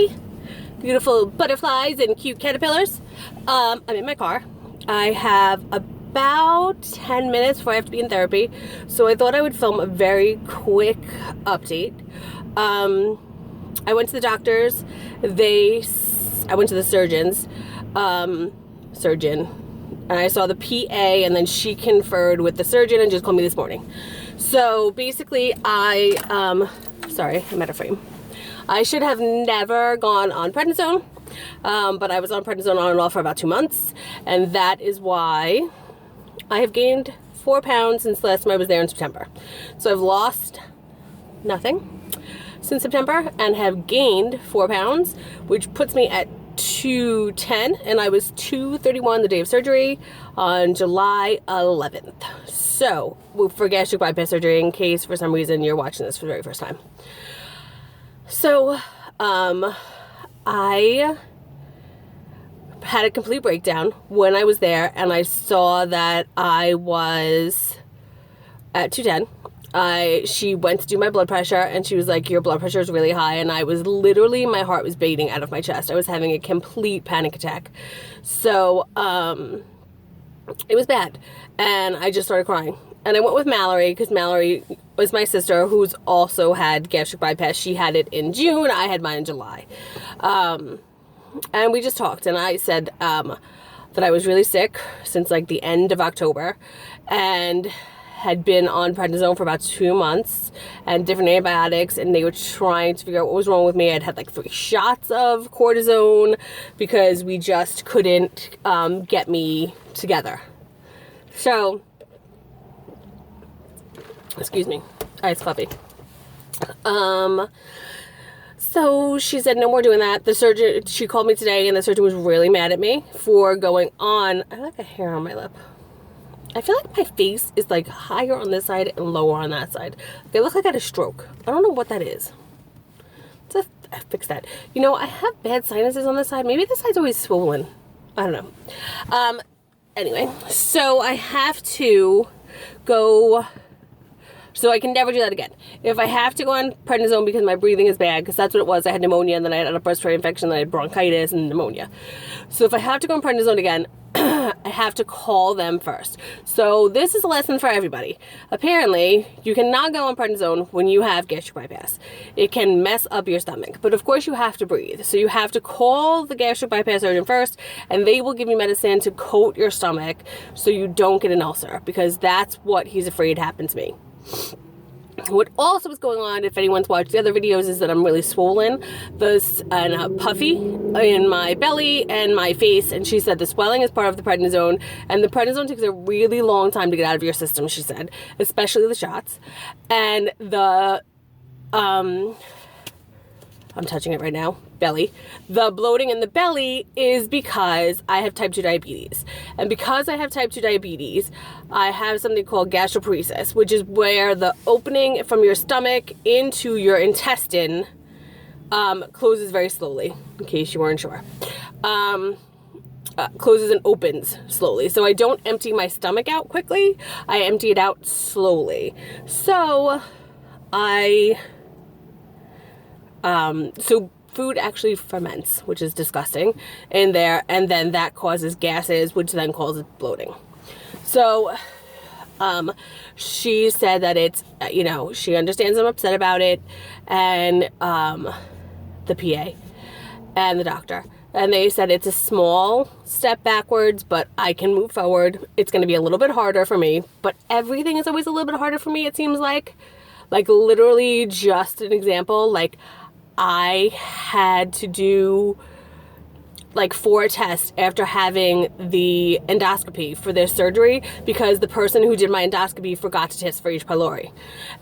Hi, beautiful butterflies and cute caterpillars. I'm in my car. I have about 10 minutes before I have to be in therapy, so I thought I would film a very quick update. I went to the doctors. I went to the surgeon, and I saw the PA, and then she conferred with the surgeon and just called me this morning. So basically, sorry, I'm out of frame. I should have never gone on prednisone, but I was on prednisone on and off for about 2 months, and that is why I have gained 4 pounds since the last time I was there in September. So I've lost nothing since September and have gained 4 pounds, which puts me at 210, and I was 231 the day of surgery on July 11th. So, for gastric bypass surgery, in case for some reason you're watching this for the very first time. So, I had a complete breakdown when I was there, and I saw that I was at 210. She went to do my blood pressure, and she was like, your blood pressure is really high, and I was literally, my heart was beating out of my chest. I was having a complete panic attack. So, it was bad, and I just started crying. And I went with Mallory, because Mallory was my sister, who's also had gastric bypass. She had it in June, I had mine in July. And we just talked, and I said that I was really sick since like the end of October, and had been on prednisone for about 2 months, and different antibiotics, and they were trying to figure out what was wrong with me. I'd had like 3 shots of cortisone, because we just couldn't get me together. So, excuse me, iced coffee. So she said no more doing that. The surgeon, she called me today, and the surgeon was really mad at me for going on. I like a hair on my lip. I feel like my face is like higher on this side and lower on that side. They look like I had a stroke. I don't know what that is. Let's fix that. You know, I have bad sinuses on this side. Maybe this side's always swollen. I don't know. Anyway, so I have to go. So I can never do that again. If I have to go on prednisone because my breathing is bad, because that's what it was. I had pneumonia, and then I had a respiratory infection, then I had bronchitis and pneumonia. So if I have to go on prednisone again, I have to call them first. So this is a lesson for everybody. Apparently, you cannot go on prednisone when you have gastric bypass. It can mess up your stomach. But of course you have to breathe. So you have to call the gastric bypass surgeon first, and they will give you medicine to coat your stomach so you don't get an ulcer, because that's what he's afraid happened to me. What also is going on, if anyone's watched the other videos, is that I'm really swollen and puffy in my belly and my face, and she said the swelling is part of the prednisone, and the prednisone takes a really long time to get out of your system, she said, especially the shots. And the I'm touching it right now, belly. The bloating in the belly is because I have type 2 diabetes. And because I have type 2 diabetes, I have something called gastroparesis, which is where the opening from your stomach into your intestine closes very slowly, in case you weren't sure. Closes and opens slowly. So I don't empty my stomach out quickly. I empty it out slowly. So so food actually ferments, which is disgusting, in there, and then that causes gases, which then causes bloating. So, she said that it's, you know, she understands I'm upset about it, and, the PA and the doctor. And they said it's a small step backwards, but I can move forward. It's going to be a little bit harder for me, but everything is always a little bit harder for me, it seems like. Like, literally, just an example, like, I had to do like 4 tests after having the endoscopy for their surgery, because the person who did my endoscopy forgot to test for H. pylori.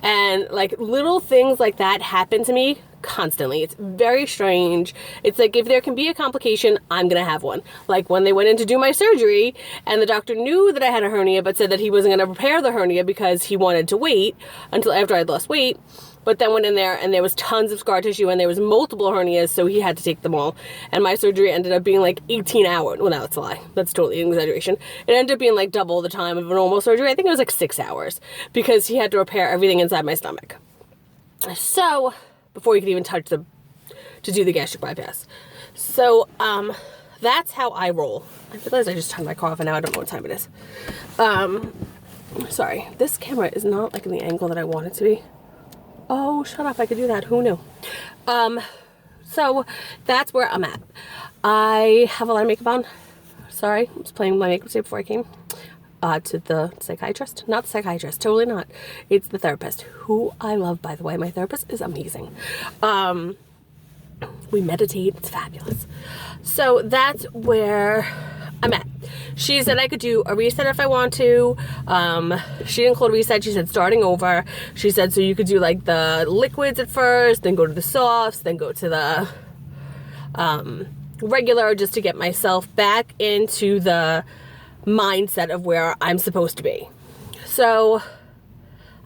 And like little things like that happen to me constantly. It's very strange. It's like, if there can be a complication, I'm gonna have one. Like when they went in to do my surgery, and the doctor knew that I had a hernia, but said that he wasn't gonna repair the hernia because he wanted to wait until after I'd lost weight. But then went in there, and there was tons of scar tissue, and there was multiple hernias, so he had to take them all. And my surgery ended up being like 18 hours. Well, no, that's a lie. That's totally an exaggeration. It ended up being like double the time of a normal surgery. I think it was like 6 hours, because he had to repair everything inside my stomach. So, before he could even touch to do the gastric bypass. So, that's how I roll. I realize I just turned my car off and now I don't know what time it is. Sorry, this camera is not like in the angle that I want it to be. Oh, shut up, I could do that, who knew? So that's where I'm at. I have a lot of makeup on. Sorry, I was playing with my makeup today before I came to the psychiatrist. Not the psychiatrist, totally not. It's the therapist, who I love, by the way. My therapist is amazing. We meditate, it's fabulous. So that's where I'm at. She said I could do a reset if I want to. She didn't call it a reset, she said starting over. She said so you could do like the liquids at first, then go to the softs, then go to the regular, just to get myself back into the mindset of where I'm supposed to be. So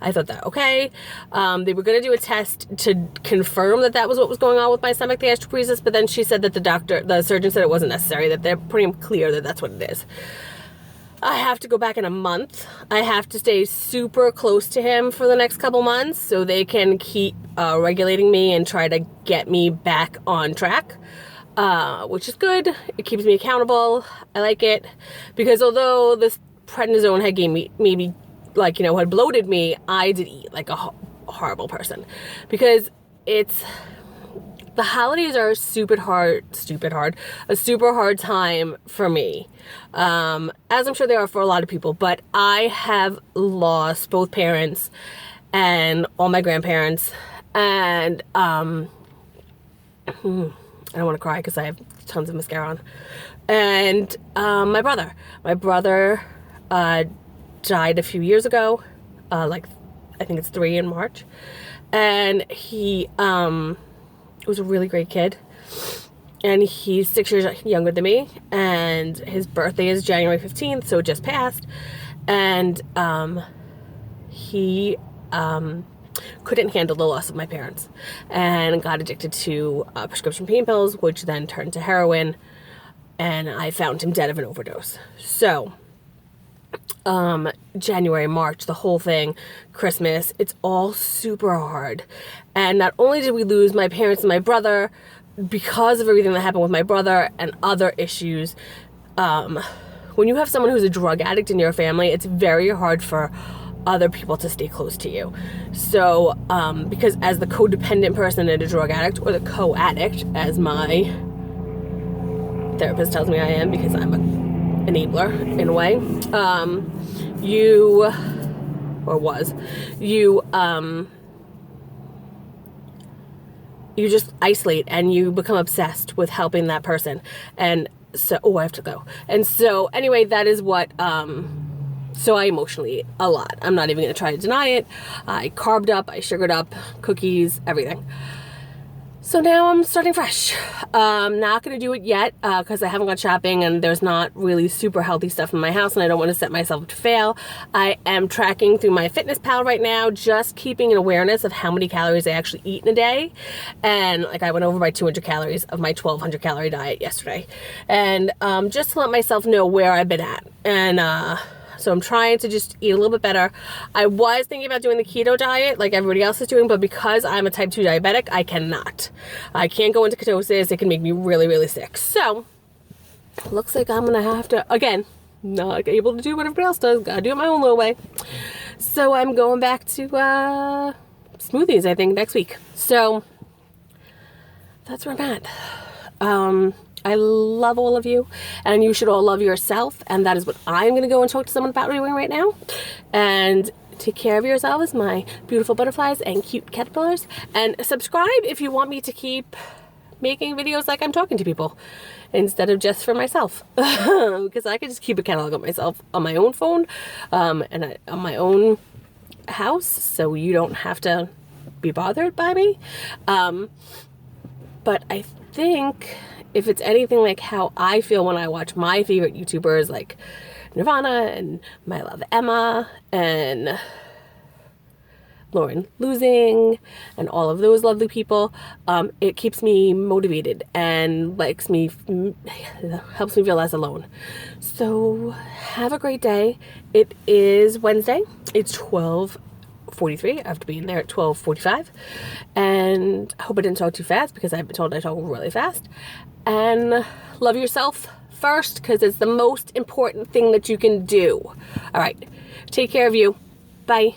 I thought that, okay. They were going to do a test to confirm that that was what was going on with my stomach, the gastroparesis, but then she said that the surgeon said it wasn't necessary, that they're pretty clear that that's what it is. I have to go back in a month. I have to stay super close to him for the next couple months so they can keep regulating me and try to get me back on track, which is good. It keeps me accountable. I like it because although this prednisone had gave me maybe like, you know, had bloated me, I did eat like a horrible person because the holidays are a super hard time for me, as I'm sure they are for a lot of people, but I have lost both parents and all my grandparents, and I don't want to cry because I have tons of mascara on, and my brother died a few years ago, like I think it's 3 in March, and he was a really great kid, and he's 6 years younger than me, and his birthday is January 15th, so it just passed, and he couldn't handle the loss of my parents and got addicted to prescription pain pills, which then turned to heroin, and I found him dead of an overdose. So January, March, the whole thing, Christmas, it's all super hard. And not only did we lose my parents and my brother because of everything that happened with my brother and other issues, when you have someone who's a drug addict in your family, it's very hard for other people to stay close to you. So, because as the codependent person and a drug addict, or the co-addict, as my therapist tells me I am, because I'm a enabler in a way, you just isolate and you become obsessed with helping that person. And so, I have to go. And so anyway, that is what, so I emotionally ate a lot. I'm not even going to try to deny it. I carbed up, I sugared up, cookies, everything. So now I'm starting fresh. Not going to do it yet because I haven't gone shopping and there's not really super healthy stuff in my house and I don't want to set myself up to fail. I am tracking through my MyFitnessPal right now, just keeping an awareness of how many calories I actually eat in a day. And like I went over by 200 calories of my 1,200 calorie diet yesterday. And just to let myself know where I've been at. And so I'm trying to just eat a little bit better. I was thinking about doing the keto diet like everybody else is doing, but because I'm a type 2 diabetic, I cannot. I can't go into ketosis. It can make me really, really sick. So, looks like I'm going to have to, again, not able to do what everybody else does. Got to do it my own little way. So, I'm going back to smoothies, I think, next week. So, that's where I'm at. I love all of you, and you should all love yourself, and that is what I'm going to go and talk to someone about doing right now. And take care of yourselves, my beautiful butterflies and cute caterpillars, and subscribe if you want me to keep making videos like I'm talking to people instead of just for myself, because I can just keep a catalog of myself on my own phone and on my own house, so you don't have to be bothered by me. But I think if it's anything like how I feel when I watch my favorite YouTubers like Nirvana and My Love Emma and Lauren Losing and all of those lovely people, it keeps me motivated and helps me feel less alone. So have a great day. It is Wednesday. It's 12:40 12:43. I have to be in there at 12:45. And I hope I didn't talk too fast because I've been told I talk really fast. And love yourself first because it's the most important thing that you can do. All right. Take care of you. Bye.